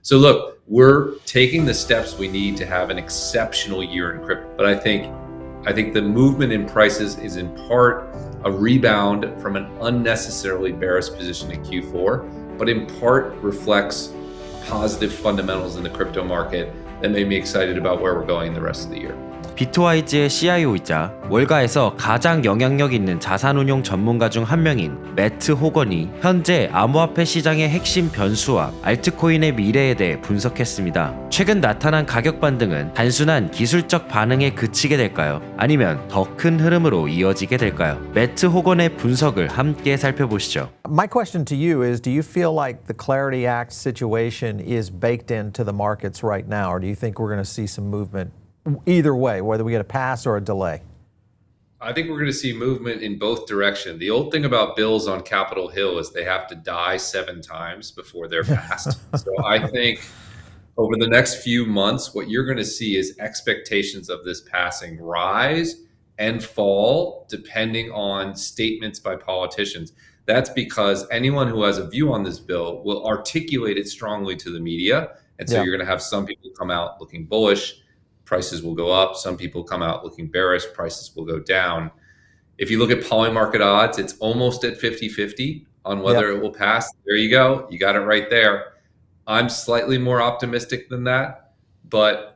So look, we're taking the steps we need to have an exceptional year in crypto. But I think the movement in prices is in part a rebound from an unnecessarily bearish position in Q4, but in part reflects positive fundamentals in the crypto market that made me excited about where we're going the rest of the year. 비트와이즈의 CIO이자 월가에서 가장 영향력 있는 자산운용 전문가 중 한 명인 매트 호건이 현재 암호화폐 시장의 핵심 변수와 알트코인의 미래에 대해 분석했습니다. 최근 나타난 가격 반등은 단순한 기술적 반응에 그치게 될까요? 아니면 더 큰 흐름으로 이어지게 될까요? 매트 호건의 분석을 함께 살펴보시죠. My question to you is, do you feel like the Clarity Act situation is baked into the markets right now, or do you think we're going to see some movement either way, whether we get a pass or a delay? I think we're going to see movement in both directions. The old thing about bills on Capitol Hill is they have to die 7 times before they're passed. So I think over the next few months, what you're going to see is expectations of this passing rise and fall depending on statements by politicians. That's because anyone who has a view on this bill will articulate it strongly to the media. And so you're going to have some people come out looking bullish, prices will go up. Some people come out looking bearish, prices will go down. If you look at Polymarket odds, it's almost at 50-50 on whether it will pass. There you go. You got it right there. I'm slightly more optimistic than that. But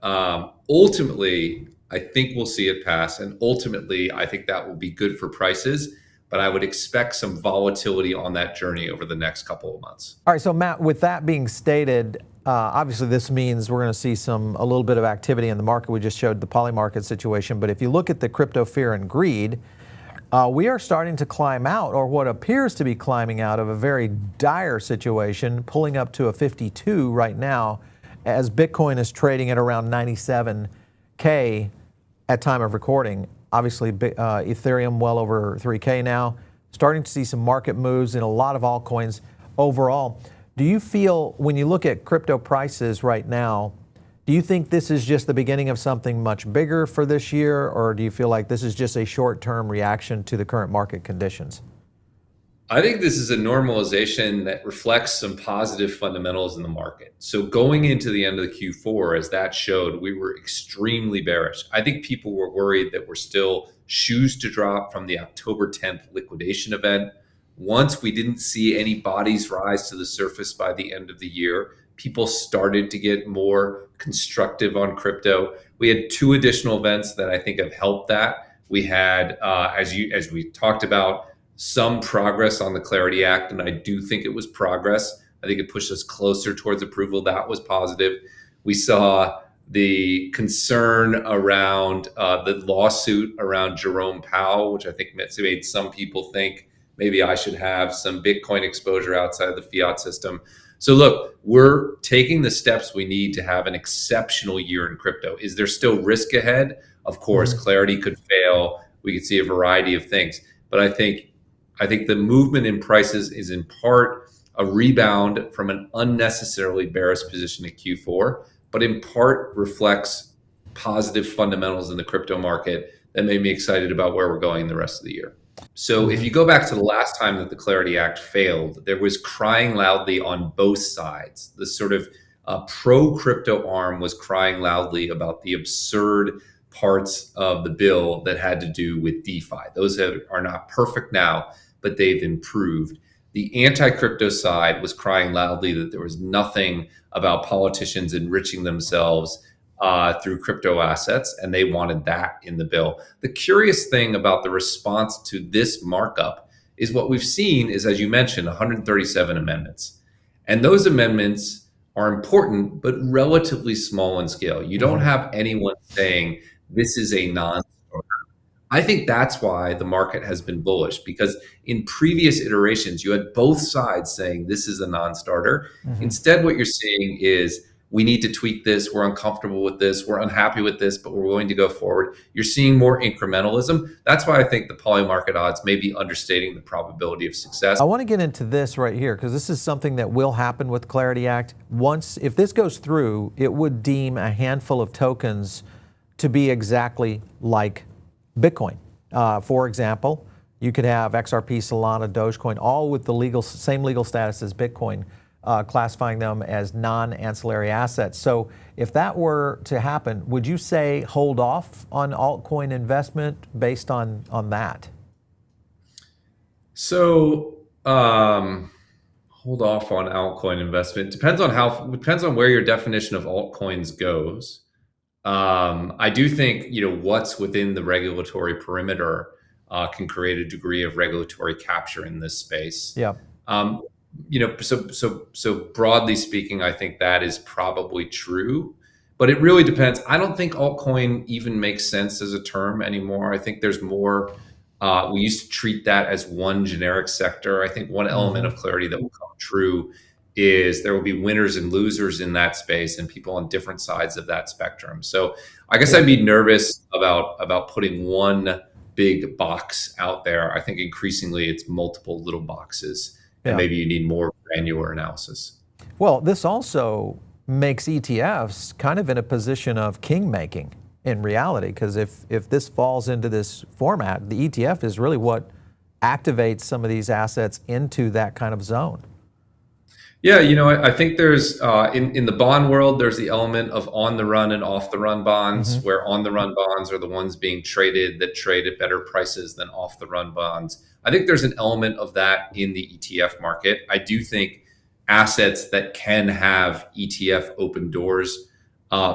ultimately, I think we'll see it pass. And ultimately, I think that will be good for prices. But I would expect some volatility on that journey over the next couple of months. All right, so Matt, with that being stated, obviously this means we're going to see a little bit of activity in the market. We just showed the Polymarket situation, but if you look at the crypto fear and greed, we are starting to climb out, or what appears to be climbing out of a very dire situation, pulling up to a 52 right now, as Bitcoin is trading at around 97K at time of recording. Obviously, Ethereum well over 3K now. Starting to see some market moves in a lot of altcoins overall. Do you feel, when you look at crypto prices right now, do you think this is just the beginning of something much bigger for this year, or do you feel like this is just a short-term reaction to the current market conditions? I think this is a normalization that reflects some positive fundamentals in the market. So going into the end of the Q4, as that showed, we were extremely bearish. I think people were worried that we're still shoes to drop from the October 10th liquidation event. Once we didn't see any bodies rise to the surface by the end of the year, people started to get more constructive on crypto. We had 2 additional events that I think have helped that. We had, as we talked about, some progress on the Clarity Act, and I do think it was progress. I think it pushed us closer towards approval. That was positive. We saw the concern around the lawsuit around Jerome Powell, which I think made some people think maybe I should have some Bitcoin exposure outside of the fiat system. So look, we're taking the steps we need to have an exceptional year in crypto. Is there still risk ahead? Of course, Clarity could fail. We could see a variety of things. But I think the movement in prices is in part a rebound from an unnecessarily bearish position in Q4, but in part reflects positive fundamentals in the crypto market that made me excited about where we're going the rest of the year. So if you go back to the last time that the Clarity Act failed, there was crying loudly on both sides. The sort of pro-crypto arm was crying loudly about the absurd parts of the bill that had to do with DeFi. Those are not perfect now, but they've improved. The anti-crypto side was crying loudly that there was nothing about politicians enriching themselves through crypto assets, and they wanted that in the bill. The curious thing about the response to this markup is what we've seen is, as you mentioned, 137 amendments. And those amendments are important, but relatively small in scale. You don't have anyone saying this is a non-starter. I think that's why the market has been bullish, because in previous iterations, you had both sides saying this is a non-starter. Instead, what you're seeing is we need to tweak this, we're uncomfortable with this, we're unhappy with this, but we're willing to go forward. You're seeing more incrementalism. That's why I think the Polymarket odds may be understating the probability of success. I want to get into this right here, because this is something that will happen with Clarity Act. If this goes through, it would deem a handful of tokens to be exactly like Bitcoin. For example, you could have XRP, Solana, Dogecoin, all with the same legal status as Bitcoin. classifying them as non-ancillary assets. So if that were to happen, would you say hold off on altcoin investment based on that? So hold off on altcoin investment. Depends on where your definition of altcoins goes. I do think what's within the regulatory perimeter can create a degree of regulatory capture in this space. Yeah. So broadly speaking, I think that is probably true, but it really depends. I don't think altcoin even makes sense as a term anymore. I think there's more. We used to treat that as one generic sector. I think one element of clarity that will come true is there will be winners and losers in that space and people on different sides of that spectrum. So I guess I'd be nervous about putting one big box out there. I think increasingly it's multiple little boxes, and maybe you need more granular analysis. Well, this also makes ETFs kind of in a position of king making in reality, because if this falls into this format, the ETF is really what activates some of these assets into that kind of zone. Yeah, I think there's in the bond world, there's the element of on the run and off the run bonds, where on the run bonds are the ones being traded that trade at better prices than off the run bonds. I think there's an element of that in the ETF market. I do think assets that can have ETF open doors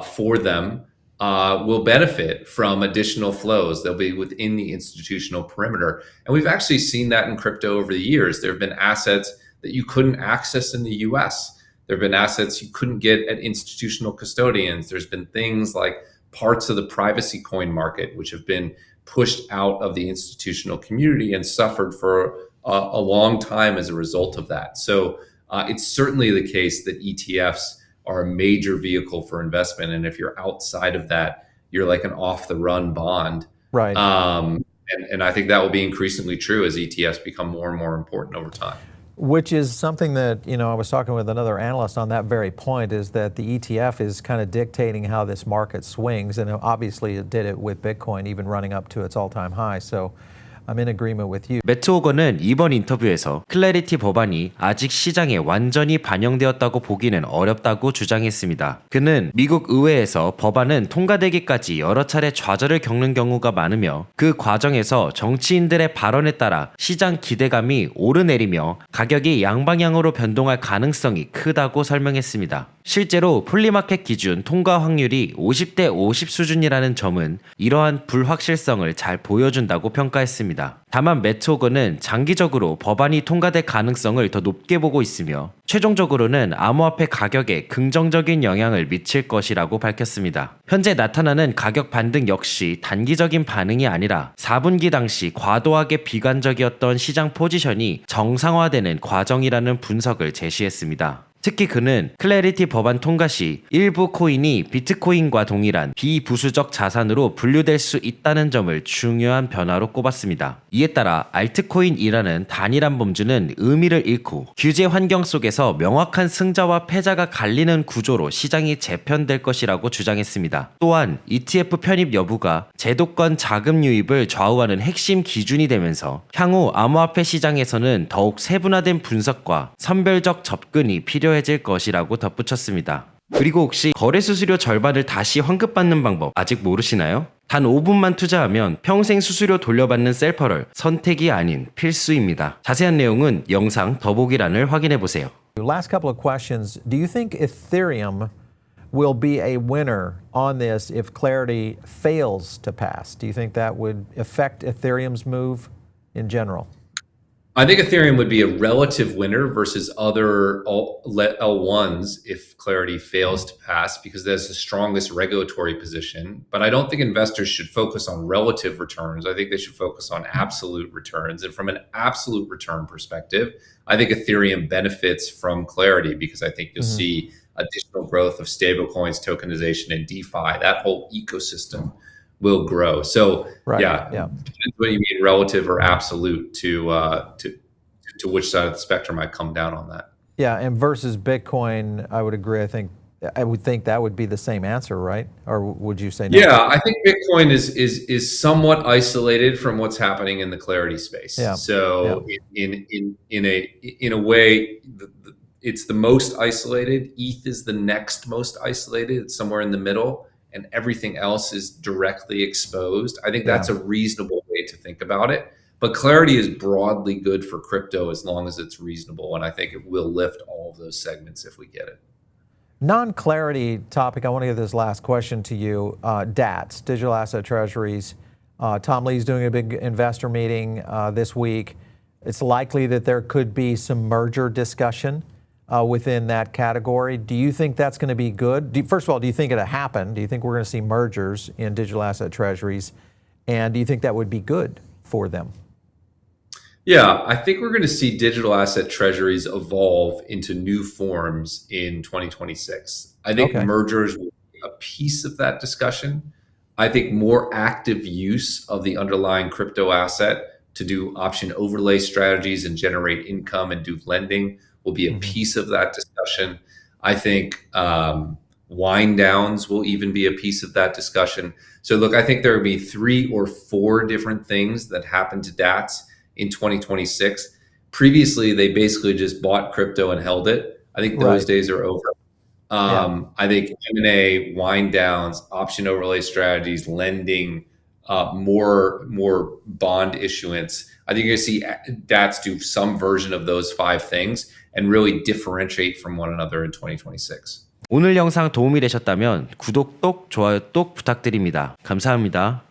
for them will benefit from additional flows. They'll be within the institutional perimeter. And we've actually seen that in crypto over the years. There have been assets that you couldn't access in the US. There have been assets you couldn't get at institutional custodians. There's been things like parts of the privacy coin market, which have been pushed out of the institutional community and suffered for a long time as a result of that. So it's certainly the case that ETFs are a major vehicle for investment. And if you're outside of that, you're like an off the run bond. Right. And I think that will be increasingly true as ETFs become more and more important over time. Which is something that, I was talking with another analyst on that very point, is that the ETF is kind of dictating how this market swings. And obviously it did it with Bitcoin, even running up to its all-time high. So I'm in agreement with you. 매트 호건은 이번 인터뷰에서 클래리티 법안이 아직 시장에 완전히 반영되었다고 보기는 어렵다고 주장했습니다. 그는 미국 의회에서 법안은 통과되기까지 여러 차례 좌절을 겪는 경우가 많으며 그 과정에서 정치인들의 발언에 따라 시장 기대감이 오르내리며 가격이 양방향으로 변동할 가능성이 크다고 설명했습니다. 실제로 폴리마켓 기준 통과 확률이 50대 50 수준이라는 점은 이러한 불확실성을 잘 보여준다고 평가했습니다. 다만 매트 호건은 장기적으로 법안이 통과될 가능성을 더 높게 보고 있으며 최종적으로는 암호화폐 가격에 긍정적인 영향을 미칠 것이라고 밝혔습니다. 현재 나타나는 가격 반등 역시 단기적인 반응이 아니라 4분기 당시 과도하게 비관적이었던 시장 포지션이 정상화되는 과정이라는 분석을 제시했습니다. 특히 그는 클래리티 법안 통과 시 일부 코인이 비트코인과 동일한 비부수적 자산으로 분류될 수 있다는 점을 중요한 변화로 꼽았습니다. 이에 따라 알트코인이라는 단일한 범주는 의미를 잃고 규제 환경 속에서 명확한 승자와 패자가 갈리는 구조로 시장이 재편될 것이라고 주장했습니다. 또한 ETF 편입 여부가 제도권 자금 유입을 좌우하는 핵심 기준이 되면서 향후 암호화폐 시장에서는 더욱 세분화된 분석과 선별적 접근이 필요해질 것이라고 덧붙였습니다. 그리고 혹시 거래 수수료 절반을 다시 환급받는 방법 아직 모르시나요? 단 5분만 투자하면 평생 수수료 돌려받는 셀퍼럴 선택이 아닌 필수입니다. 자세한 내용은 영상 더보기란을 확인해보세요. Last couple of questions. Do you think Ethereum will be a winner on this if clarity fails to pass? Do you think that would affect Ethereum's move in general? I think Ethereum would be a relative winner versus other L1s if clarity fails to pass, because there's the strongest regulatory position. But I don't think investors should focus on relative returns. I think they should focus on absolute returns. And from an absolute return perspective, I think Ethereum benefits from clarity, because I think you'll see additional growth of stablecoins, tokenization, and DeFi. That whole ecosystem will grow. So depends what you mean, relative or absolute, to which side of the spectrum I come down on that. Yeah, and versus Bitcoin, I would agree. I would think that would be the same answer, right? Or would you say no? Yeah, I think Bitcoin is somewhat isolated from what's happening in the clarity space. Yeah. So in a way, it's the most isolated. ETH is the next most isolated. It's somewhere in the middle, and everything else is directly exposed. I think that's a reasonable way to think about it. But clarity is broadly good for crypto as long as it's reasonable, and I think it will lift all of those segments if we get it. Non-clarity topic, I want to give this last question to you. DATs, digital asset treasuries. Tom Lee's doing a big investor meeting this week. It's likely that there could be some merger discussion within that category. Do you think that's going to be good? First of all, do you think it'll happen? Do you think we're going to see mergers in digital asset treasuries? And do you think that would be good for them? Yeah, I think we're going to see digital asset treasuries evolve into new forms in 2026. I think mergers will be a piece of that discussion. I think more active use of the underlying crypto asset to do option overlay strategies and generate income and do lending will be a piece of that discussion. I think wind downs will even be a piece of that discussion. So look, I think there will be 3 or 4 different things that happen to DATs in 2026. Previously, they basically just bought crypto and held it. I think those days are over. I think M&A, wind downs, option overlay strategies, lending, more bond issuance. I think you're going to see DATs do some version of those 5 things and really differentiate from one another in 2026. 오늘 영상 도움이 되셨다면 구독, 좋아요 부탁드립니다. 감사합니다.